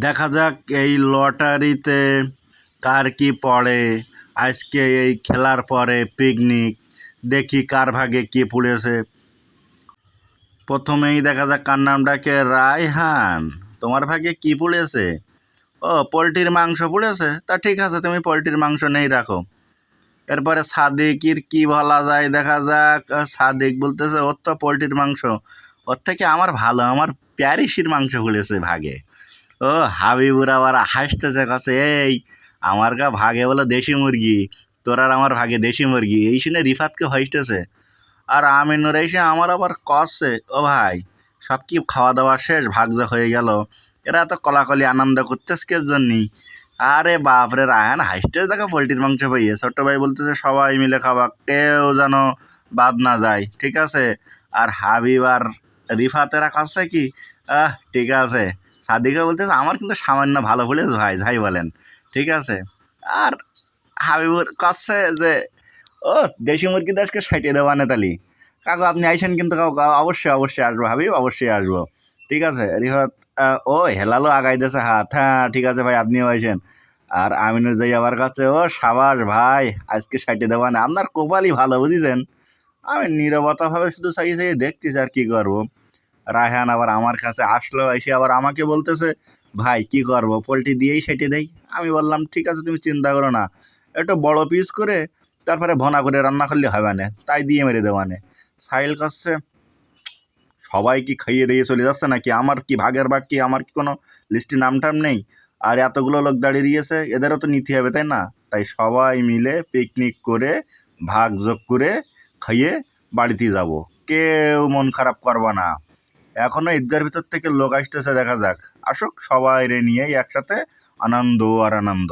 দেখা যাক এই লটারিতে কার কি পড়ে। আজকে এই খেলার পরে পিকনিক, দেখি কার ভাগে কি পড়েছে। প্রথমেই দেখা যাক কার নামটাকে। রায়হান, তোমার ভাগে কি পড়েছে? ও, পোলট্রির মাংস পড়েছে। তা ঠিক আছে, তুমি পোলট্রির মাংস নেই রাখো। এরপরে সাদিকের কি বলা যায় দেখা যাক। সাদিক বলতেছে ওর তো পোলট্রির মাংস, ওর থেকে আমার ভালো, আমার প্যারিসির মাংস পড়েছে ভাগে। ও, হাবিবুর আবার হাসতেছে, কাছে এই আমার ভাগে বলো দেশি মুরগি, তোর আর আমার ভাগে দেশি মুরগি। এই শুনে রিফাতকে হাসতেছে। আর আমিনুর এসে আমার আবার কষছে, ও ভাই সব কি খাওয়া দাওয়া শেষ, ভাগজা হয়ে গেল? এরা তো কলাকলি আনন্দ করতেছ কে জন্যই? আরে বাপরে, রায়হান হাসতেছে দেখা পোলট্রির মাংস পাইয়ে। ছোট্ট ভাই বলতেছে সবাই মিলে খাওয়া, কেউ যেন বাদ না যায়, ঠিক আছে? আর হাবিব আর রিফাতেরা কাছে কি, ঠিক আছে। সাদিকা বলতেছে আমার কিন্তু সামান্য ভালো বলেছে ভাই, যাই বলেন, ঠিক আছে। আর হাবিবুর কাছে যে ও দেশি মুরগি দেশকে সাইটে দেওয়া নেতালি কাকু, আপনি আইসেন কিন্তু কাকু, অবশ্যই অবশ্যই আসবো হাবিব, অবশ্যই আসবো, ঠিক আছে। রিফাত ও হেলালো আগাই দিয়েছে হাত, হ্যাঁ ঠিক আছে ভাই, আপনিও আইসেন। আর আমিনুর যাই আবার কাছে, ও সাবাস ভাই, আজকে সাইটে দেওয়া না, আপনার কপালই ভালো বুঝেছেন। আমি নীরবতাভাবে শুধু চাই চাই দেখতেছি আর কি করবো। রায়হান আবার আমার কাছে আসলো, এসে আবার আমাকে বলতেছে ভাই কি করব, পোলট্রি দিয়েই সেটে দেই। আমি বললাম ঠিক আছে, তুমি চিন্তা করো না, একটু বড় পিস করে তারপরে ভনা করে রান্না করলে হবে না, তাই দিয়ে মেরে দেওয়ানে। সাহিল কাছে সবাই কি খাইয়ে দিয়ে চলে যাচ্ছে নাকি? আমার কি ভাগের ভাগ কি? আমার কি কোনো লিস্টে নাম টাম নেই? আর এতগুলো লোক দাঁড়িয়ে দিয়েছে, এদেরও তো নিতে হবে তাই না? তাই সবাই মিলে পিকনিক করে ভাগ যোগ করে খাইয়ে বাড়িতে যাব, কেউ মন খারাপ করবা না। এখনো ঈদগার ভিতর থেকে লোক আসতেছে, দেখা যাক, আসুক, সবাই রে নিয়েই একসাথে আনন্দ আর আনন্দ।